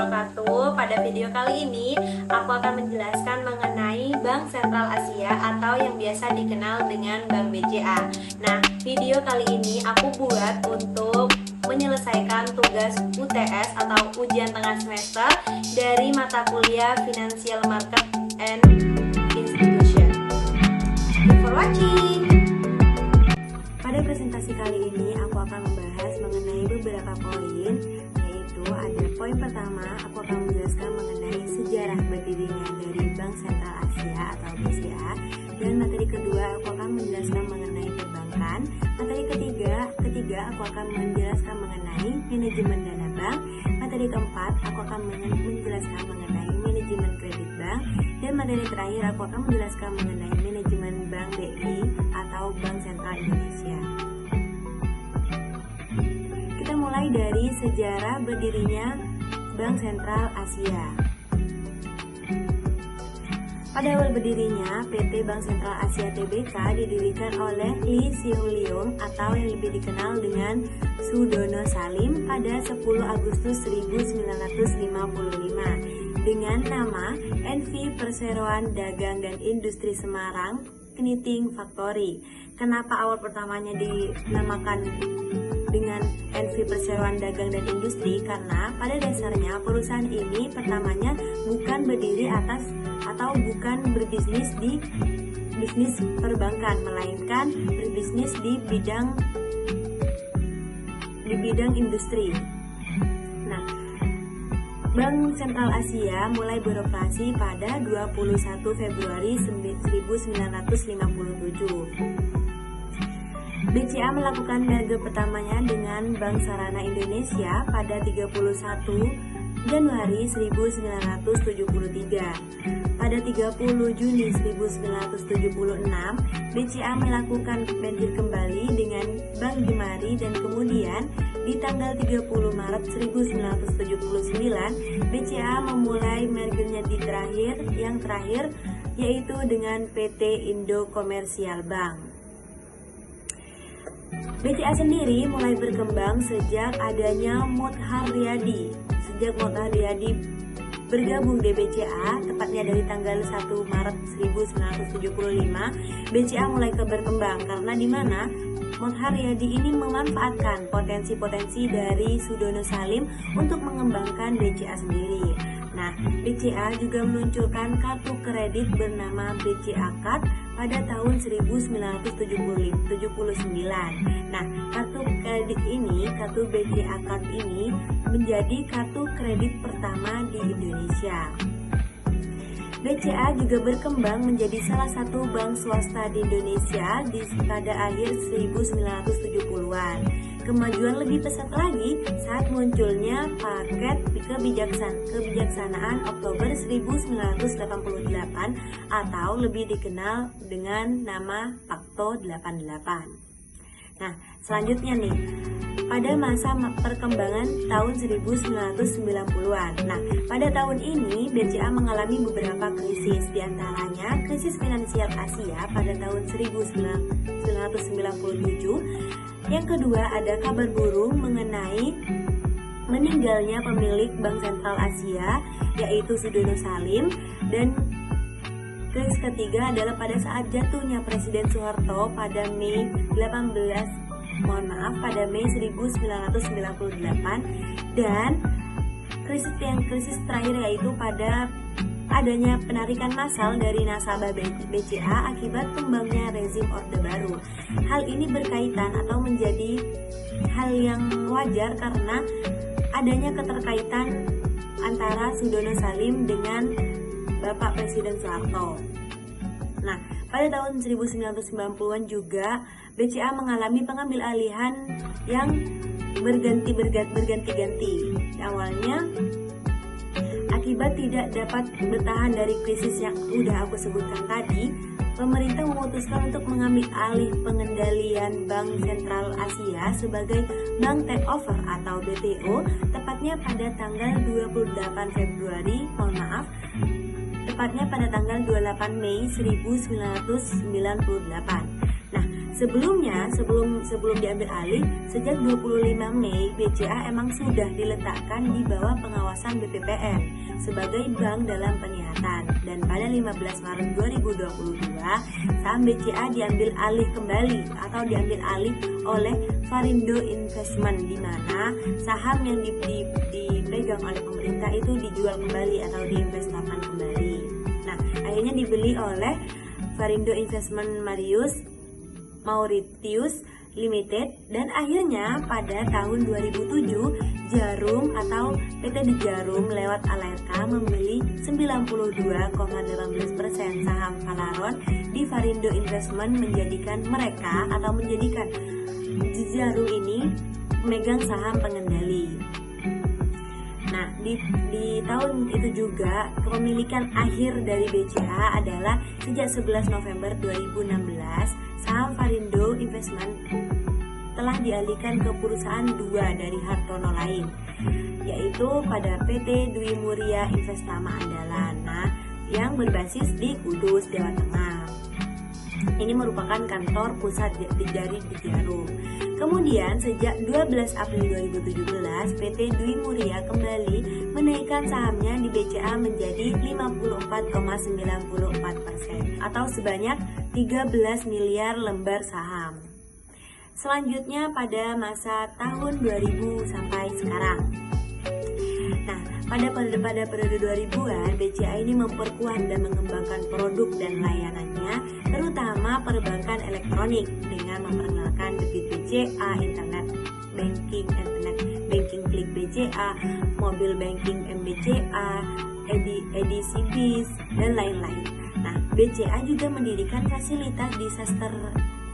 wabarakatuh. Pada video kali ini aku akan menjelaskan mengenai Bank Sentral Asia atau yang biasa dikenal dengan Bank BCA. Nah, video kali ini aku buat untuk menyelesaikan tugas UTS atau ujian tengah semester dari mata kuliah Financial Market and Institution. Thank you for watching. Pada presentasi kali ini aku akan membahas mengenai beberapa poin, yaitu ada poin pertama, aku akan menjelaskan mengenai sejarah berdirinya dari Bank Sentral Asia atau BCA, dan materi kedua aku akan menjelaskan mengenai perbankan. Materi ketiga aku akan menjelaskan mengenai manajemen dana bank. Materi keempat aku akan menjelaskan mengenai manajemen kredit bank, dan materi terakhir aku akan menjelaskan mengenai manajemen Bank BI atau Bank Sentral Indonesia. Kita mulai dari sejarah berdirinya Bank Sentral Asia. Pada awal berdirinya, PT Bank Sentral Asia Tbk didirikan oleh Lee Hsien Loong atau yang lebih dikenal dengan Sudono Salim pada 10 Agustus 1955 dengan nama NV Perseroan Dagang dan Industri Semarang Knitting Factory. Kenapa awal pertamanya dinamakan dengan NV Perseroan Dagang dan Industri? Karena pada dasarnya perusahaan ini pertamanya bukan berdiri atas atau bukan berbisnis di bisnis perbankan, melainkan berbisnis di bidang industri. Nah, Bank Sentral Asia mulai beroperasi pada 21 Februari 1957. BCA melakukan merger pertamanya dengan Bank Sarana Indonesia pada 31 Januari 1973. Pada 30 Juni 1976, BCA melakukan merger kembali dengan Bank Jemari, dan kemudian di tanggal 30 Maret 1979, BCA memulai mergernya yang terakhir yaitu dengan PT Indo Komersial Bank. BCA sendiri mulai berkembang sejak adanya Mutahar Riyadi. Sejak Mutahar Riyadi bergabung di BCA, tepatnya dari tanggal 1 Maret 1975, BCA mulai berkembang karena di mana Mutahar Riyadi ini memanfaatkan potensi-potensi dari Sudono Salim untuk mengembangkan BCA sendiri. Nah, BCA juga meluncurkan kartu kredit bernama BCA Card pada tahun 1979. Nah, kartu BCA Card ini menjadi kartu kredit pertama di Indonesia. BCA juga berkembang menjadi salah satu bank swasta di Indonesia pada akhir 1970-an. Kemajuan lebih pesat lagi saat munculnya paket kebijaksanaan Oktober 1988 atau lebih dikenal dengan nama Pakto 88. Nah, selanjutnya nih, pada masa perkembangan tahun 1990-an. Nah, pada tahun ini BCA mengalami beberapa krisis, diantaranya krisis finansial Asia pada tahun 1997. Yang kedua, ada kabar burung mengenai meninggalnya pemilik Bank Sentral Asia, yaitu Sudono Salim. Dan krisis ketiga adalah pada saat jatuhnya Presiden Soeharto pada Mei 1998, dan krisis terakhir yaitu pada adanya penarikan massal dari nasabah BCA akibat tumbangnya rezim Orde Baru. Hal ini berkaitan atau menjadi hal yang wajar karena adanya keterkaitan antara Sudono Salim dengan Bapak Presiden Soeharto. Nah, pada tahun 1990-an juga BCA mengalami pengambil alihan yang berganti-ganti. Awalnya akibat tidak dapat bertahan dari krisis yang udah aku sebutkan tadi, pemerintah memutuskan untuk mengambil alih pengendalian Bank Sentral Asia sebagai Bank Takeover atau BTO, tepatnya pada tanggal 28 Mei 1998. Nah, Sebelumnya, sebelum diambil alih, sejak 25 Mei, BCA emang sudah diletakkan di bawah pengawasan BPPR sebagai bank dalam penyiaran. Dan pada 15 Maret 2022, saham BCA diambil alih kembali atau diambil alih oleh Varindo Investment, di mana saham yang dipegang oleh pemerintah itu dijual kembali atau diinvestasikan kembali. Nah, akhirnya dibeli oleh Varindo Investment Mauritius Limited, dan akhirnya pada tahun 2007 Djarum atau PT The Djarum lewat Alerka membeli 92,18% saham Valaron di Varindo Investment, menjadikan Djarum ini memegang saham pengendali. Nah, di tahun itu juga kepemilikan akhir dari BCA adalah sejak 11 November 2016, saham Varindo Investment telah dialihkan ke perusahaan dua dari Hartono lain, yaitu pada PT Dwi Muria Investama Andalan, yang berbasis di Kudus, Jawa Tengah. Ini merupakan kantor pusat dari Djarum. Kemudian sejak 12 April 2017, PT Dwi Muria kembali menaikkan sahamnya di BCA menjadi 54,94% atau sebanyak 13 miliar lembar saham. Selanjutnya pada masa tahun 2000 sampai sekarang. Nah, pada periode 2000-an, BCA ini memperkuat dan mengembangkan produk dan layanannya, terutama perbankan elektronik dengan memperkenalkan debit BCA, internet banking klik BCA, mobile banking MBCA, edisi BIS, dan lain-lain. Nah, BCA juga mendirikan fasilitas disaster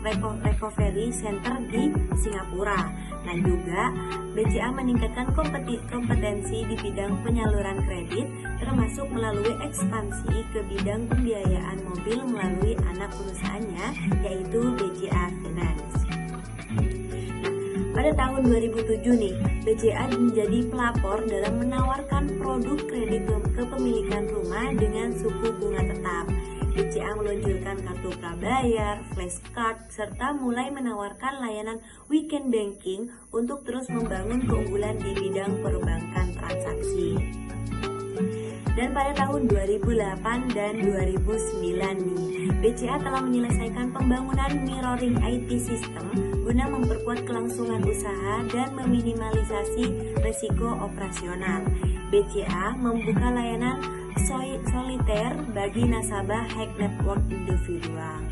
recovery center di Singapura. Nah, juga BCA meningkatkan kompetensi di bidang penyaluran kredit, termasuk melalui ekspansi ke bidang pembiayaan mobil melalui anak perusahaannya, yaitu BCA Finance. Nah, pada tahun 2007 nih, BCA menjadi pelapor dalam menawarkan produk kredit kepemilikan rumah dengan suku bunga tetap. BCA meluncurkan kartu prabayar, flashcard, serta mulai menawarkan layanan weekend banking untuk terus membangun keunggulan di bidang perbankan transaksi. Dan pada tahun 2008 dan 2009 nih, BCA telah menyelesaikan pembangunan mirroring IT system guna memperkuat kelangsungan usaha dan meminimalisasi risiko operasional. BCA membuka layanan soliter bagi nasabah high net worth individual.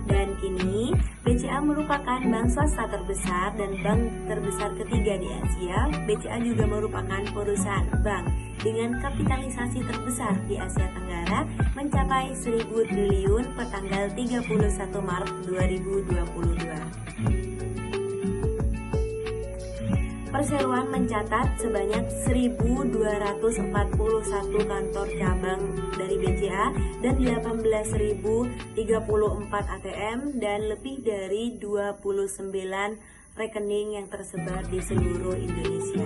Dan kini BCA merupakan bank swasta terbesar dan bank terbesar ketiga di Asia. BCA juga merupakan perusahaan bank dengan kapitalisasi terbesar di Asia Tenggara, mencapai 1.000 triliun per tanggal 31 Maret 2022. Perseroan mencatat sebanyak 1.241 kantor cabang dari BCA dan 18.034 ATM dan lebih dari 29 rekening yang tersebar di seluruh Indonesia.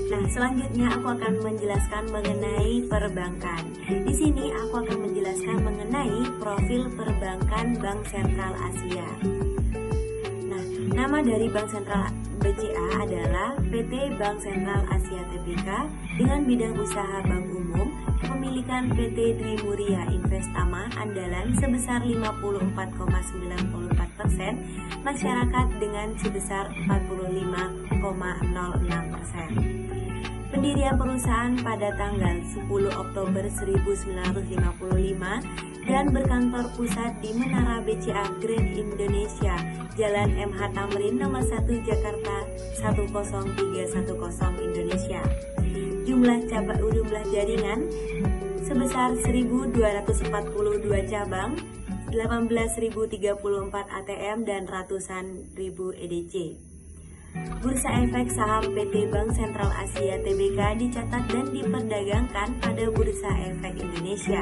Nah, selanjutnya aku akan menjelaskan mengenai perbankan. Di sini aku akan menjelaskan mengenai profil perbankan Bank Sentral Asia. Nah, nama dari Bank Sentral BCA adalah PT Bank Sentral Asia Tbk dengan bidang usaha bank umum, kepemilikan PT Dwi Muria Investama Andalan sebesar 54,94%, masyarakat dengan sebesar 45,06%. Pendirian perusahaan pada tanggal 10 Oktober 1955 dan berkantor pusat di Menara BCA Grand Indonesia, Jalan MH Tamrin nomor 1 Jakarta 10310 Indonesia. Jumlah jaringan sebesar 1.242 cabang, 18.034 ATM dan ratusan ribu EDC. Bursa Efek Saham PT Bank Sentral Asia Tbk dicatat dan diperdagangkan pada Bursa Efek Indonesia.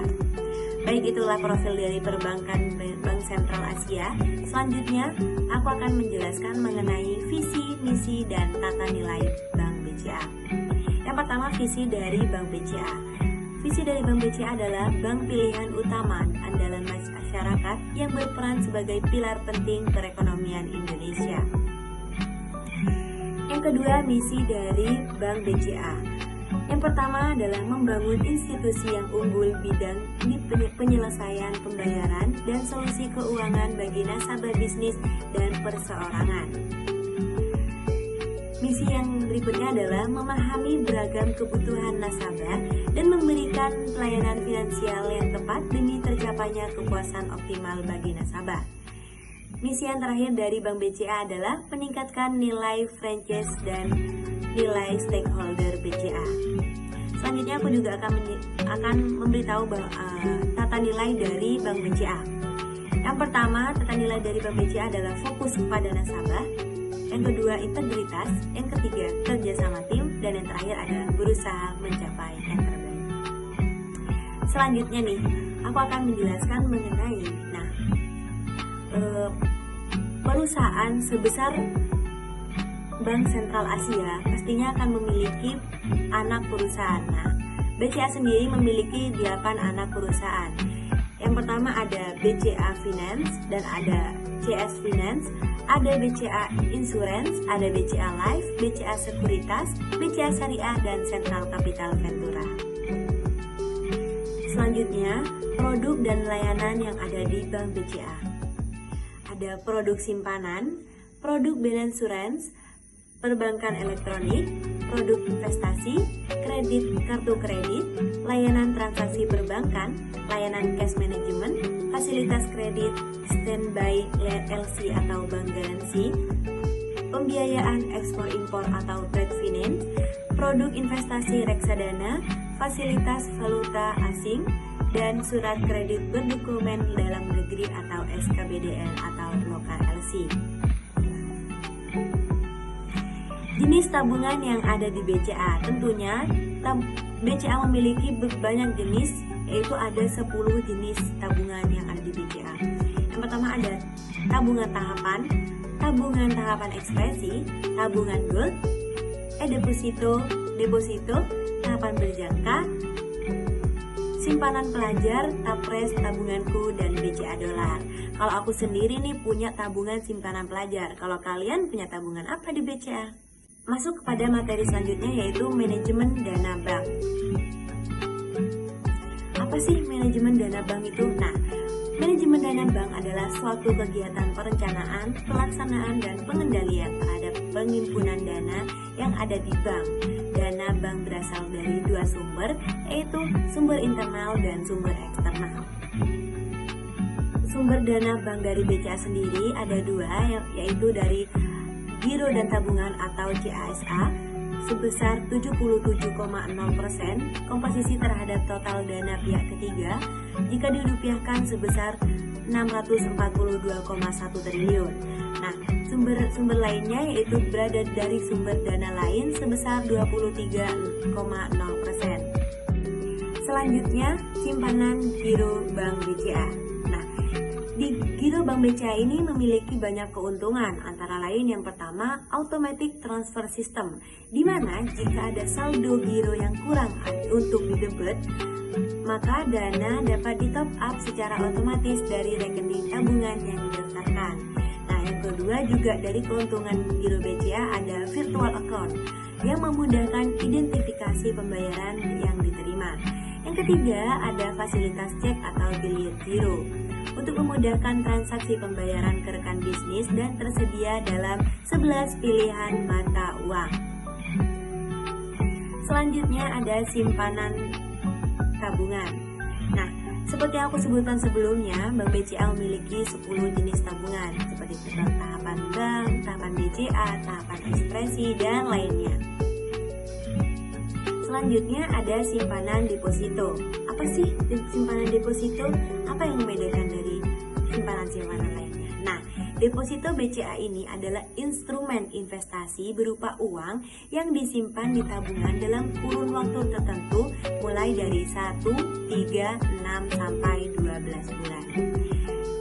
Baik, itulah profil dari perbankan Bank Sentral Asia. Selanjutnya, aku akan menjelaskan mengenai visi, misi, dan tata nilai Bank BCA. Yang pertama, visi dari Bank BCA. Visi dari Bank BCA adalah bank pilihan utama andalan masyarakat masyarakat yang berperan sebagai pilar penting perekonomian Indonesia. Yang kedua, misi dari Bank BCA. Yang pertama adalah membangun institusi yang unggul bidang di penyelesaian pembayaran dan solusi keuangan bagi nasabah bisnis dan perseorangan. Misi yang berikutnya adalah memahami beragam kebutuhan nasabah dan memberikan pelayanan finansial yang tepat demi tercapainya kepuasan optimal bagi nasabah. Misi yang terakhir dari Bank BCA adalah meningkatkan nilai franchise dan nilai stakeholder BCA. Selanjutnya aku juga akan memberitahu tata nilai dari Bank BCA. Yang pertama, tata nilai dari Bank BCA adalah fokus kepada nasabah. Yang kedua, integritas. Yang ketiga, kerjasama tim. Dan yang terakhir adalah berusaha mencapai yang terbaik. Selanjutnya nih, aku akan menjelaskan mengenai perusahaan sebesar Bank Sentral Asia pastinya akan memiliki anak perusahaan. Nah, BCA sendiri memiliki 8 anak perusahaan. Yang pertama ada BCA Finance dan ada CS Finance, ada BCA Insurance, ada BCA Life, BCA Sekuritas, BCA Syariah, dan Central Capital Ventura. Selanjutnya, produk dan layanan yang ada di Bank BCA. Ada produk simpanan, produk Bancassurance, perbankan elektronik, produk investasi, kredit kartu kredit, layanan transaksi perbankan, layanan cash management, fasilitas kredit, standby LC atau bank garansi, pembiayaan ekspor impor atau trade finance, produk investasi reksadana, fasilitas valuta asing, dan surat kredit berdokumen dalam negeri atau SKBDN atau lokal LC. Jenis tabungan yang ada di BCA, tentunya BCA memiliki banyak jenis, yaitu ada 10 jenis tabungan yang ada di BCA. Yang pertama ada tabungan tahapan ekspresi, tabungan gold, deposito, tahapan berjangka, simpanan pelajar, tapres, tabunganku, dan BCA dolar. Kalau aku sendiri nih punya tabungan simpanan pelajar. Kalau kalian punya tabungan apa di BCA? Masuk kepada materi selanjutnya, yaitu manajemen dana bank. Apa sih manajemen dana bank itu? Nah, manajemen dana bank adalah suatu kegiatan perencanaan, pelaksanaan, dan pengendalian terhadap penghimpunan dana yang ada di bank. Dana bank berasal dari 2 sumber, yaitu sumber internal dan sumber eksternal. Sumber dana bank dari BCA sendiri ada 2, yaitu dari Giro dan Tabungan atau CASA sebesar 77,0% komposisi terhadap total dana pihak ketiga jika dirupiahkan sebesar 642,1 triliun. Nah, sumber lainnya yaitu berada dari sumber dana lain sebesar 23,0%. Selanjutnya, simpanan Giro Bank BCA. Di Giro Bank BCA ini memiliki banyak keuntungan, antara lain yang pertama automatic transfer system, di mana jika ada saldo giro yang kurang untuk didebet, maka dana dapat di top up secara otomatis dari rekening tabungan yang didaftarkan. Nah, yang kedua juga dari keuntungan Giro BCA ada virtual account yang memudahkan identifikasi pembayaran yang diterima. Yang ketiga ada fasilitas cek atau biliet giro untuk memudahkan transaksi pembayaran ke rekan bisnis dan tersedia dalam 11 pilihan mata uang. Selanjutnya ada simpanan tabungan. Nah, seperti yang aku sebutkan sebelumnya, Bank BCA memiliki 10 jenis tabungan seperti tahapan bank, tahapan BCA, tahapan ekspresi, dan lainnya. Selanjutnya ada simpanan deposito. Apa sih simpanan deposito? Apa yang membedakan dari simpanan-simpanan lainnya? Nah, deposito BCA ini adalah instrumen investasi berupa uang yang disimpan di tabungan dalam kurun waktu tertentu mulai dari 1, 3, 6, sampai 12 bulan.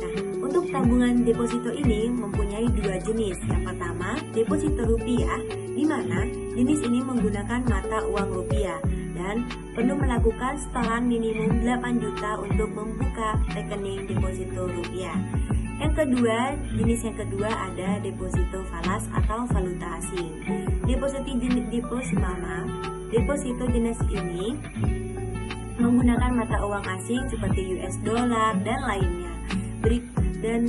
Nah, untuk tabungan deposito ini mempunyai 2 jenis. Yang pertama, deposito rupiah, di mana jenis ini menggunakan mata uang rupiah. dan perlu melakukan setoran minimum 8 juta untuk membuka rekening deposito rupiah. Yang kedua, jenis yang kedua ada deposito falas atau valuta asing. Deposito jenis ini menggunakan mata uang asing seperti US dollar dan lainnya. Dan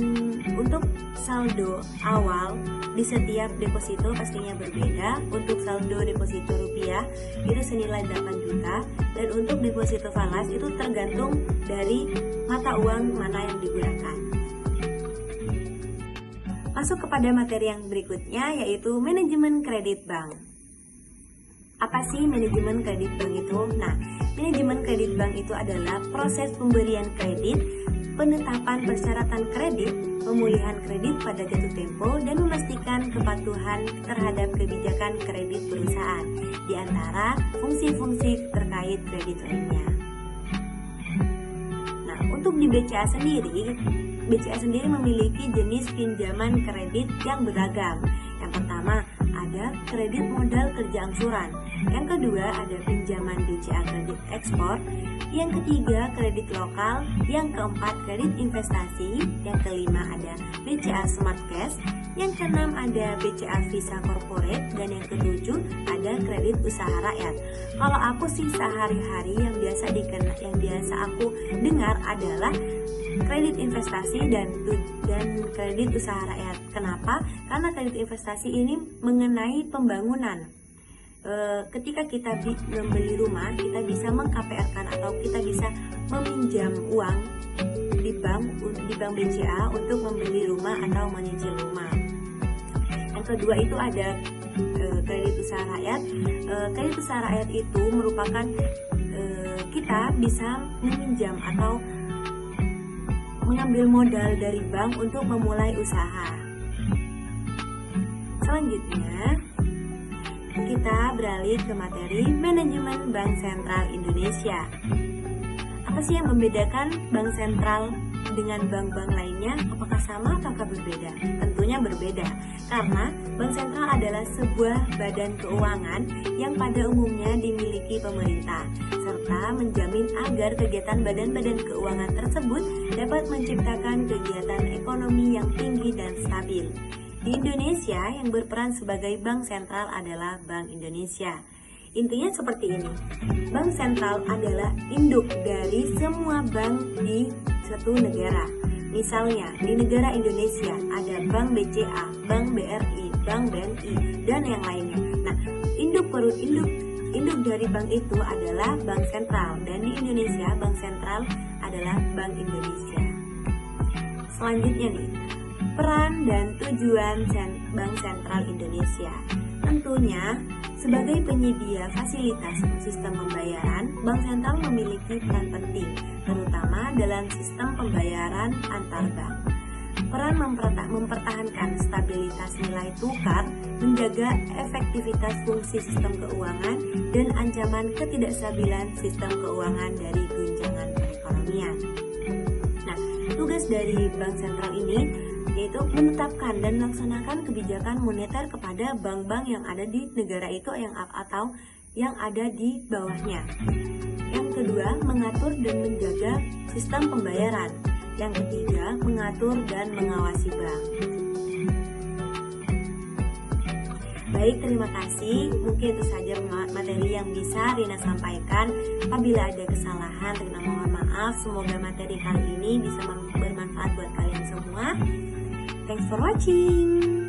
untuk saldo awal di setiap deposito pastinya berbeda. Untuk saldo deposito rupiah itu senilai 8 juta, dan untuk deposito falas itu tergantung dari mata uang mana yang digunakan. Masuk kepada materi yang berikutnya, yaitu manajemen kredit bank. Apa sih manajemen kredit bank itu? Nah, manajemen kredit bank itu adalah proses pemberian kredit, penetapan persyaratan kredit, pemulihan kredit pada jatuh tempo, dan memastikan kepatuhan terhadap kebijakan kredit perusahaan, di antara fungsi-fungsi terkait kredit lainnya. Nah, untuk di BCA sendiri memiliki jenis pinjaman kredit yang beragam. Yang pertama, ada kredit modal kerja angsuran. Yang kedua, ada pinjaman BCA kredit ekspor. Yang ketiga, kredit lokal. Yang keempat, kredit investasi. Yang kelima, ada BCA Smart Cash. Yang keenam, ada BCA Visa Corporate. Dan yang ketujuh, ada kredit usaha rakyat. Kalau aku sih sehari-hari yang biasa aku dengar adalah kredit investasi dan kredit usaha rakyat. Kenapa? Karena kredit investasi ini mengenai pembangunan. Ketika kita membeli rumah, kita bisa meng-KPR-kan atau kita bisa meminjam uang di bank BCA untuk membeli rumah atau menyicil rumah. Yang kedua itu ada kredit usaha rakyat. Kredit usaha rakyat itu merupakan kita bisa meminjam atau mengambil modal dari bank untuk memulai usaha. Selanjutnya, kita beralih ke materi manajemen Bank Sentral Indonesia. Apa sih yang membedakan Bank Sentral dengan bank-bank lainnya? Apakah sama atau berbeda? Tentunya berbeda, karena Bank Sentral adalah sebuah badan keuangan yang pada umumnya dimiliki pemerintah, serta menjamin agar kegiatan badan-badan keuangan tersebut dapat menciptakan kegiatan ekonomi yang tinggi dan stabil. Di Indonesia, yang berperan sebagai bank sentral adalah Bank Indonesia. Intinya seperti ini, Bank Sentral adalah induk dari semua bank di suatu negara. Misalnya, di negara Indonesia ada Bank BCA, Bank BRI, Bank BNI, dan yang lainnya. Nah, induk dari bank itu adalah Bank Sentral, dan di Indonesia Bank Sentral adalah Bank Indonesia. Selanjutnya nih, peran dan tujuan Bank Sentral Indonesia. Tentunya, sebagai penyedia fasilitas sistem pembayaran, Bank Sentral memiliki peran penting, terutama dalam sistem pembayaran antar bank. Peran mempertahankan stabilitas nilai tukar, menjaga efektivitas fungsi sistem keuangan, dan ancaman ketidakstabilan sistem keuangan dari guncangan perekonomian. Nah, tugas dari Bank Sentral ini yaitu menetapkan dan melaksanakan kebijakan moneter kepada bank-bank yang ada di negara itu atau yang ada di bawahnya. Yang kedua, mengatur dan menjaga sistem pembayaran. Yang ketiga, mengatur dan mengawasi bank. Baik, terima kasih. Mungkin itu saja materi yang bisa Rina sampaikan. Apabila ada kesalahan, Rina mohon maaf. Semoga materi kali ini bisa bermanfaat buat kalian semua. Thanks for watching.